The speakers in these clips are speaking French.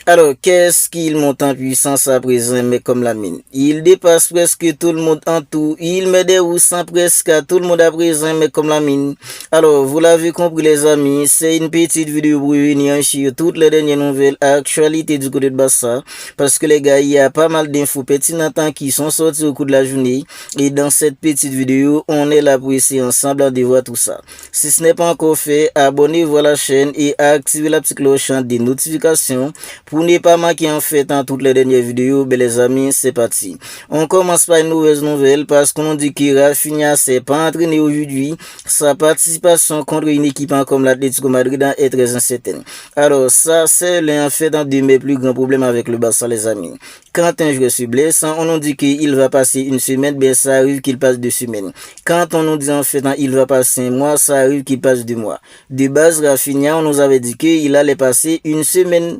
Alors, qu'est-ce qu'il monte en puissance à présent, mais comme la mine? Il dépasse presque tout le monde en tout. Il met des sans presque à tout le monde à présent, mais comme la mine. Alors, vous l'avez compris, les amis, c'est une petite vidéo pour venir sur toutes les dernières nouvelles actualités du côté de Bassa. Parce que les gars, il y a pas mal d'infos pertinentes qui sont sorties au cours de la journée. Et dans cette petite vidéo, on est là pour essayer ensemble de voir tout ça. Si ce n'est pas encore fait, abonnez-vous à la chaîne et activez la petite cloche des notifications pour ne pas manquer en fait dans toutes les dernières vidéos. Ben les amis, c'est parti. On commence par une mauvaise nouvelle parce qu'on dit que Rafinha s'est pas entraîné aujourd'hui. Sa participation contre une équipe comme l'Atlético Madrid est très incertaine. Alors ça, c'est l'un en fait de mes plus grands problèmes avec le Barça, les amis. Quand un joueur se blesse, on nous dit qu'il va passer une semaine, ben ça arrive qu'il passe 2 semaines. Quand on nous dit en fait il va passer un mois, ça arrive qu'il passe 2 mois. De base, Rafinha, on nous avait dit qu'il allait passer une semaine.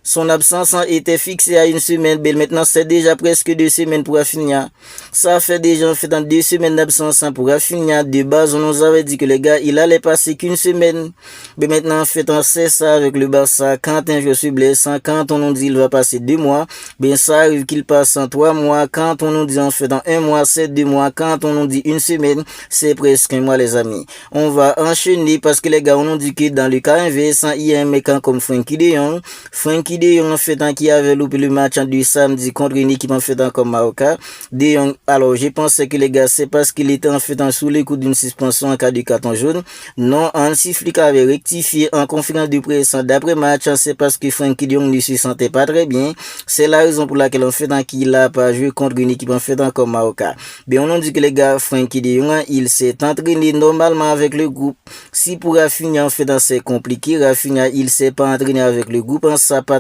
Son absence était fixée à une semaine. Mais maintenant, c'est déjà presque 2 semaines pour Rafinha. Ça fait déjà en fait 2 semaines d'absence pour Rafinha. De base, on nous avait dit que le gars, il allait passer qu'une semaine. Mais maintenant, en fait, on sait ça avec le Barça. Quand un joueur se blesse, quand on nous dit qu'il va passer 2 mois, ben ça arrive qu'il passe en 3 mois. Quand on nous dit en fait dans un mois, c'est 2 mois. Quand on nous dit une semaine, c'est presque un mois, les amis. On va enchaîner parce que les gars, on nous dit que dans le cas inverse, il y a un mec comme Frenkie de Jong. Frenkie de Jong en fait qui avait loupé le match du samedi contre une équipe en fait comme Maroca. De Jong, alors je pensais que les gars c'est parce qu'il était en fait sous les coups d'une suspension en cas de carton jaune. Non, Hansi Flick avait rectifié en conférence de presse d'après match, c'est parce que Frenkie de Jong ne se sentait pas très bien. C'est la raison pour laquelle en fait qu'il a pas joué contre une équipe en fait comme Maroca. Mais on dit que les gars Frenkie de Jong il s'est entraîné normalement avec le groupe. Si pour Rafinha en fait c'est compliqué, Rafinha il s'est pas entraîné avec le groupe en sa participation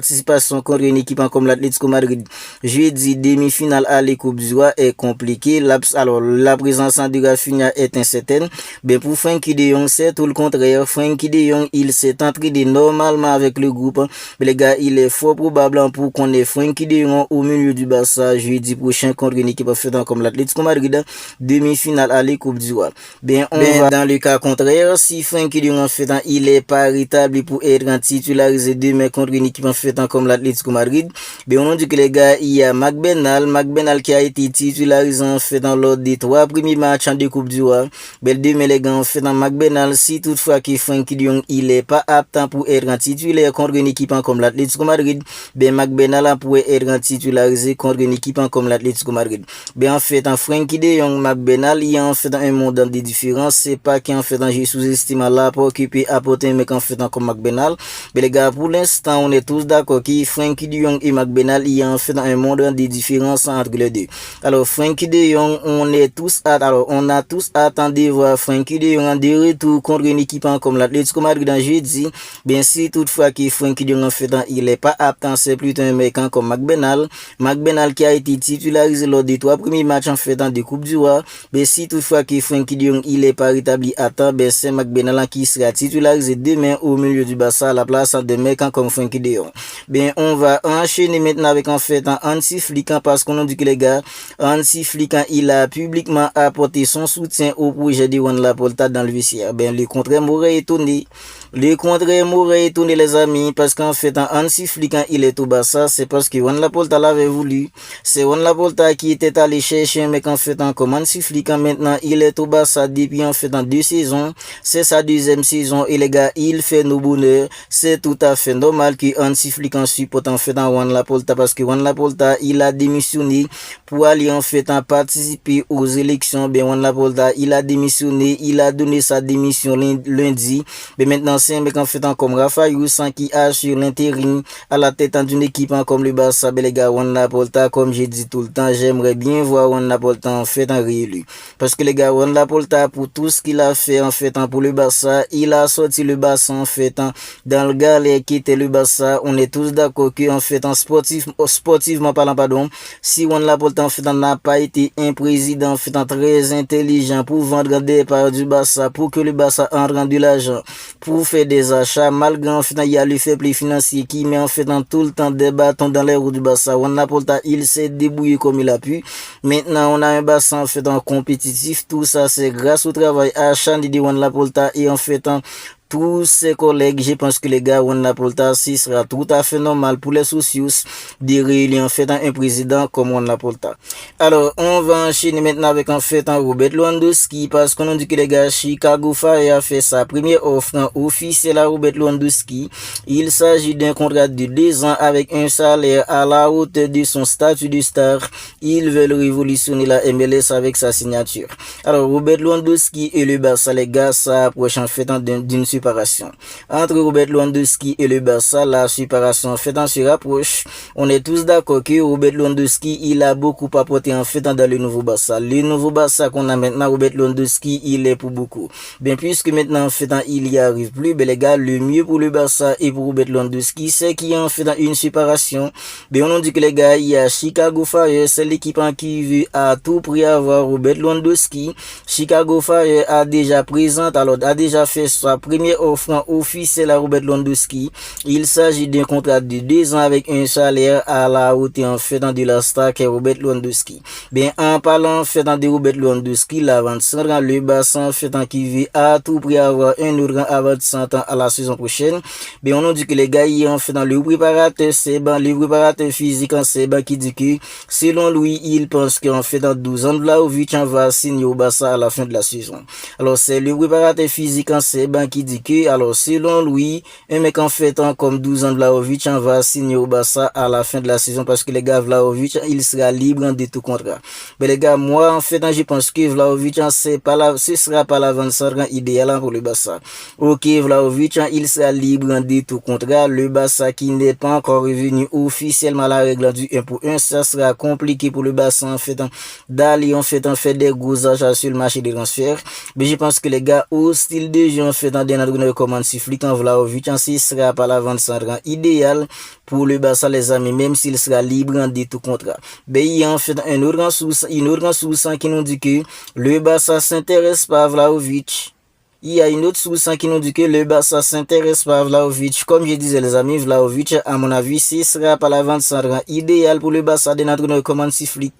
contre une équipe comme l'Atlético Madrid jeudi demi-finale à la Coupe du Roi est compliquée. Alors la présence de Rafinha est incertaine. Ben pour Frenkie de Jong c'est tout le contraire. Frenkie de Jong il s'est entraîné normalement avec le groupe. Mais les gars il est fort probable pour qu'on ait Frenkie de Jong au milieu du Barça jeudi prochain contre une équipe comme l'Atlético Madrid demi-finale à la Coupe du Roi. Ben on va dans le cas contraire si Frenkie de Jong en fait il est pas rétabli pour être titularisé demain contre une équipe en fait comme l'Atlético Madrid, mais on dit que les gars, il y a McBenal qui a été titularisé en fait dans l'ordre des 3 premiers matchs de Coupe du Roi. Mais demain les gars, en fait dans McBenal, si toutefois que Frenkie de Jong il est pas apte pour être titulaire contre une équipe comme l'Atlético Madrid, ben McBenal pourrait être titularisé contre une équipe comme l'Atlético Madrid. Ben en fait en Frenkie de Jong, McBenal, il y a en fait un monde de différence, c'est pas qu'en fait j'ai sous-estimé là pour occuper apporter un mec en fait comme McBenal. Mais les gars, pour l'instant, on est tous d'accord que Frenkie de Jong et McBenal, il y a en fait un monde de différence entre les deux. Alors, Frenkie de Jong, on a tous attendu voir Frenkie de Jong de retour contre une équipe comme l'Atlético Madrid en jeudi. Bien si toutefois que Frenkie de Jong en fait, il est pas apte, c'est plutôt un mec comme McBenal. McBenal qui a été titularisé lors des 3 premiers matchs en fait de Coupe du Roi. Mais si toutefois que Frenkie de Jong, il est pas rétabli à temps, ben c'est McBenal qui sera titularisé demain au milieu du Barça à la place de mec comme Frenkie de Jong. Ben on va enchaîner maintenant avec en fait Hansi Flick parce qu'on a dit que les gars, Hansi Flick il a publiquement apporté son soutien au projet de Juan Laporta dans le vestiaire. Ben le contraire m'aurait étonné. Le contraire m'aurait étonné les amis parce qu'en fait Hansi Flick il est au Barça, c'est parce que Juan Laporta l'avait voulu. C'est Juan Laporta qui était allé chercher un mec en fait comme Hansi Flick maintenant il est au Barça depuis en fait 2 saisons. C'est sa 2e saison et les gars il fait nos bonheurs. C'est tout à fait normal que Hansi Flick en supporte en fait Juan Laporta parce que Juan Laporta il a démissionné pour aller en fait participer aux élections. Ben Juan Laporta il a démissionné, il a donné sa démission lundi. Mais maintenant c'est un mec en fait comme Rafael Roussan qui assure l'intérim à la tête d'une équipe comme le Barça. Ben les gars, Juan Laporta, comme j'ai dit tout le temps, j'aimerais bien voir Juan Laporta en fait en réélu. Parce que les gars, Juan Laporta pour tout ce qu'il a fait en fait pour le Barça, il a sorti le Barça en fait dans le galère qui était le Barça. On est tous d'accord que en fait sportivement parlant pardon, si Juan Laporta en fait n'a pas été un président en fait très intelligent pour vendre des parts du Barça, pour que le Barça entre de l'argent, pour faire des achats, malgré en fait il y a le faible financier qui met en fait tout le temps des bâtons dans les roues du Barça. Juan Laporta il s'est débrouillé comme il a pu. Maintenant on a un Barça en fait compétitif. Tout ça c'est grâce au travail acharné de Juan Laporta et en fait tous ses collègues. Je pense que les gars, Juan Laporta, ce sera tout à fait normal pour les socios de réélire en fait un président comme Juan Laporta. Alors, on va enchaîner maintenant avec en fait un Robert Lewandowski parce qu'on a dit que les gars, Chicago Fire a fait sa première offre officielle à Robert Lewandowski. Il s'agit d'un contrat de 2 ans avec un salaire à la hauteur de son statut de star. Ils veulent révolutionner la MLS avec sa signature. Alors, Robert Lewandowski et le Barça, les gars, ça approche en fait d'une séparation. Entre Robert Lewandowski et le Barça, la séparation en fait se rapproche. On est tous d'accord que Robert Lewandowski, il a beaucoup apporté en fait dans le nouveau Barça. Le nouveau Barça qu'on a maintenant, Robert Lewandowski, il est pour beaucoup. Bien, puisque maintenant en fait il y arrive plus, ben les gars, le mieux pour le Barça et pour Robert Lewandowski, c'est qu'il y a en fait une séparation. Ben, on dit que les gars, il y a Chicago Fire, c'est l'équipe qui veut à tout prix avoir Robert Lewandowski. Chicago Fire a déjà fait sa première offre officielle à Robert Lewandowski. Il s'agit d'un contrat de 2 ans avec un salaire à la hauteur en fait de la star qui est Robert Lewandowski. Bien, en parlant en fait de Robert Lewandowski, l'avant-centre, le Barça en fait qui veut à tout prix avoir un autre avant-centre à la saison prochaine. Bien, on dit que les gars, en fait dans le préparateur physique en Seban qui dit que selon lui, il pense qu'en fait dans 12 ans, Vlahovic va signer au Barça à la fin de la saison. Alors, c'est le préparateur physique en Seban qui dit que, alors, selon lui, un mec en fait comme 12 ans, Vlahovic va signer au Barça à la fin de la saison parce que les gars, Vlahovic, il sera libre de tout contrat. Mais les gars, moi, en fait, je pense que Vlahovic, ce sera pas l'avant-centre idéal pour le Barça. Ok, Vlahovic, il sera libre de tout contrat. Le Barça qui n'est pas encore revenu officiellement à la règle du 1 pour 1, ça sera compliqué pour le Barça, en fait, d'aller, en fait, des gros achats sur le marché des transferts. Mais je pense que les gars, au style de jeu, en fait, des entraîneurs comme Hansi Flick, Vlahovic, ce sera pas l'avant-centre idéal pour le Barça, les amis, même s'il sera libre de tout contrat. Mais il y a en fait une autre source qui nous dit que le Barça s'intéresse pas à Vlahovic. Il y a une autre source qui nous dit que le Barça s'intéresse pas à Vlahovic. Comme je disais les amis, Vlahovic, à mon avis, ce sera pas l'avant-centre idéal pour le Barça d'un entraîneur comme Hansi Flick.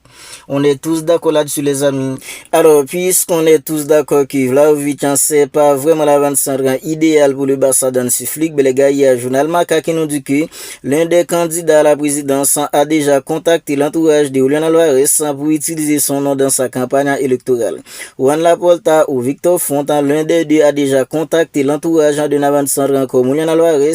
On est tous d'accord là-dessus les amis. Alors, puisqu'on est tous d'accord que Vlahovic, c'est pas vraiment l'avant-centre idéal pour le Barça d'Hansi Flick, mais les gars, il y a un journal Marca qui nous dit que l'un des candidats à la présidence a déjà contacté l'entourage de Julián Álvarez pour utiliser son nom dans sa campagne électorale. Juan Laporta ou Victor Fontan, l'un des deux a déjà contacté l'entourage d'un avant-centre comme Julián Álvarez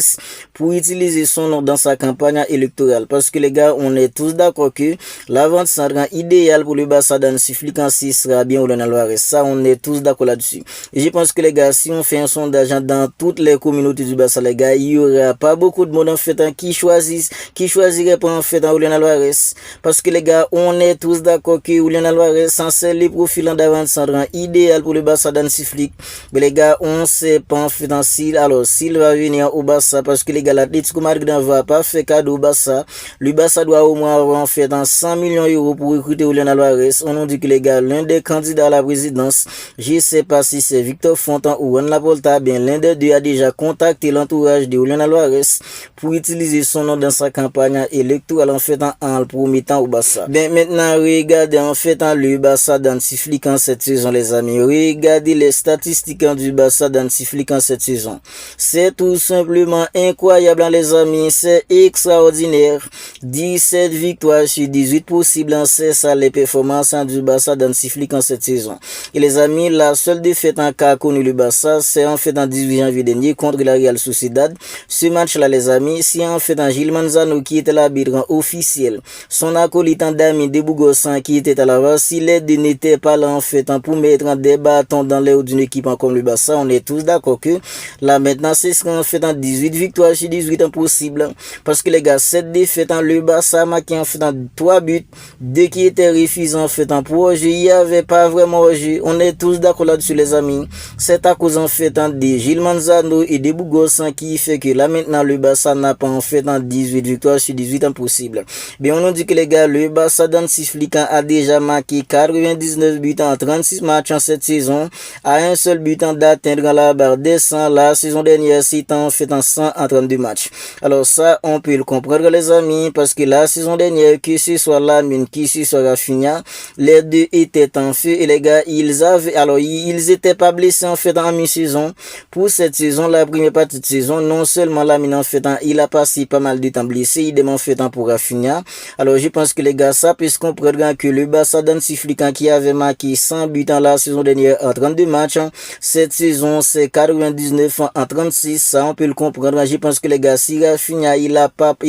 pour utiliser son nom dans sa campagne électorale. Parce que les gars, on est tous d'accord que l'avant-centre idéal pour le Barça d'Hansi Flick sera bien Julián Álvarez. Ça, on est tous d'accord là-dessus. Et je pense que les gars, si on fait un sondage dans toutes les communautés du Barça, les gars, il y aura pas beaucoup de monde en fait qui choisirait pas en fait Julián Álvarez. Parce que les gars, on est tous d'accord que Julián Álvarez, c'est le profil d'avant-centre idéal pour le Barça d'Hansi Flick. Mais les gars, on sait pas en fait s'il va venir au Barça parce que les gars, l'Atlético Madrid ne va pas faire cadeau au Barça. Le Barça doit au moins avoir en fait 100 millions d'euros pour recruter Julián Álvarez. On nous dit que les gars, l'un des candidats à la présidence, je sais pas si c'est Victor Fontan ou Juan Laporta, bien l'un des deux a déjà contacté l'entourage de Julián Álvarez pour utiliser son nom dans sa campagne électorale en fait en le promettant au Barça. Bien maintenant, regardez en fait le Barça d'Hansi Flick en cette saison les amis. Regardez les statistiques du Barça d'Hansi Flick en cette saison. C'est tout simplement incroyable les amis, c'est extraordinaire. 17 victoires sur 18 possibles, c'est ça les performances du Barça d'Hansi Flick en cette saison. Et les amis, la seule défaite en qu'a connu le Barça, c'est en fait en 18 janvier dernier contre la Real Sociedad. Ce match-là les amis, c'est en fait en Gil Manzano qui était l'arbitre officiel. Son acolyte Dami Debougossan qui était à l'avant, si les deux n'étaient pas là en fait pour mettre un débat dans les hauts d'une équipe comme le Barça, on est tous d'accord que là maintenant c'est ce qu'on fait en 18 victoires sur 18 impossible. Parce que les gars, cette défaite en le Barça marqué en fait en 3 buts, 2 qui étaient refusés en fait en pour jeu, il n'y avait pas vraiment jeu. On est tous d'accord là-dessus les amis. C'est à cause en fait de Gil Manzano et de Bougossan qui fait que là maintenant le Barça n'a pas en fait en 18 victoires sur 18 impossible. Bien on nous dit que les gars, le Barça d'Hansi Flick a déjà marqué 99 buts en 36 matchs en cette saison, à un seul but d'atteindre la barre des 100 la saison dernière, c'est en fait en 100 en 32 matchs. Alors ça, on peut le comprendre les amis, parce que la saison dernière, que ce soit Lamine, que ce sur Rafinha. Les deux étaient en feu et les gars, ils étaient pas blessés en fait en mi-saison. Pour cette saison, la première partie de saison, non seulement Lamine en fait, il a passé pas mal de temps blessé, il demande en fait pour Rafinha. Alors je pense que les gars, ça peut se comprendre que le Barça d'Antiflican qui avait marqué 100 buts en la saison dernière en 32 matchs, cette saison c'est 99 en 36, ça on peut le comprendre. Je pense que les gars, si Rafinha il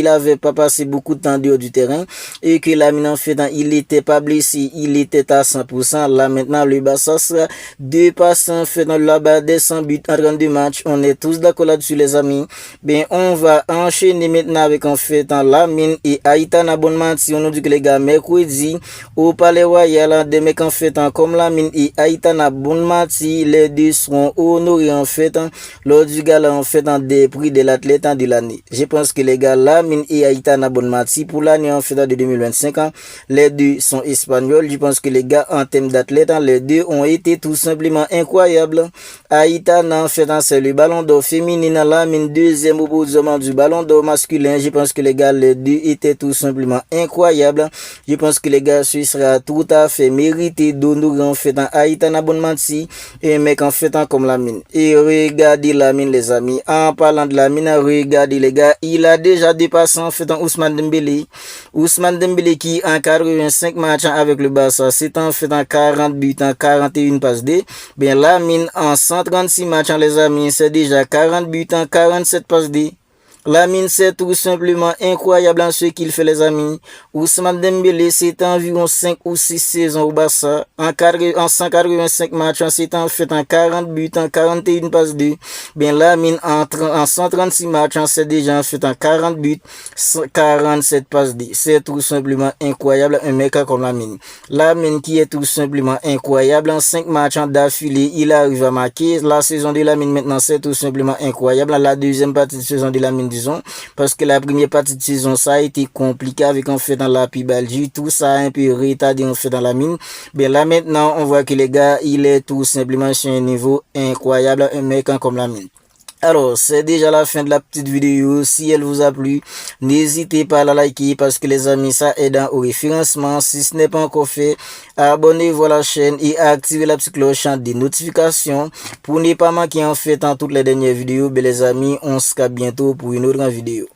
avait pas passé beaucoup de temps dehors du terrain et que Lamine en fait, il était pas blessé, il était à 100%. Là maintenant le Barça sera dépassant en fait dans la barre des 100 buts en 32 matchs. On est tous d'accord là-dessus les amis. Bien on va enchaîner maintenant avec en fait Lamine et Aitana Bonmati. On nous dit que les gars, mercredi au Palais Royal, des mecs en fait comme Lamine et Aitana Bonmati, les deux seront honorés en fait lors du gala en fait des prix de l'athlète de l'année. Je pense que les gars, Lamine et Aitana Bonmati pour l'année en fait de 2025, les deux sont espagnols. Je pense que les gars, en termes d'athlètes, les deux ont été tout simplement incroyables. Aitana en fait c'est le ballon d'or féminin, Lamine deuxième au podium du ballon d'or masculin. Je pense que les gars, les deux étaient tout simplement incroyables. Je pense que les gars, ce sera tout à fait mérité d'honorer en fait Aitana Bonmati et un mec en fait comme Lamine. Et regardez Lamine les amis, en parlant de Lamine, regardez les gars, il a déjà dépassé en fait Ousmane Dembélé. Ousmane Dembélé qui en 85 matchs avec le Barça, c'est en fait en 40 buts, en 41 passes D. Bien Lamine en 136 matchs les amis, c'est déjà 40 buts, en 47 passes D. Lamine, c'est tout simplement incroyable en ce qu'il fait les amis. Ousmane Dembélé, c'est environ 5 ou 6 saisons au Barça. En 185 matchs, c'est en fait en 40 buts, en 41 passes de. Bien Lamine, en 136 matchs, c'est déjà en fait en 40 buts, 47 passes de. C'est tout simplement incroyable un mec comme Lamine. Lamine qui est tout simplement incroyable. En 5 matchs d'affilée, il arrive à marquer. La saison de Lamine maintenant, c'est tout simplement incroyable. La deuxième partie de saison de Lamine, parce que la première partie de saison ça a été compliqué avec en fait dans la Pibaldi, tout ça a un peu retardé en fait dans Lamine. Mais là maintenant on voit que les gars, il est tout simplement sur un niveau incroyable, un mec comme Lamine. Alors, c'est déjà la fin de la petite vidéo. Si elle vous a plu, n'hésitez pas à la liker parce que les amis, ça aide au référencement. Si ce n'est pas encore fait, abonnez-vous à la chaîne et activez la petite cloche des notifications pour ne pas manquer en fait toutes les dernières vidéos. Mais les amis, on se capte bientôt pour une autre vidéo.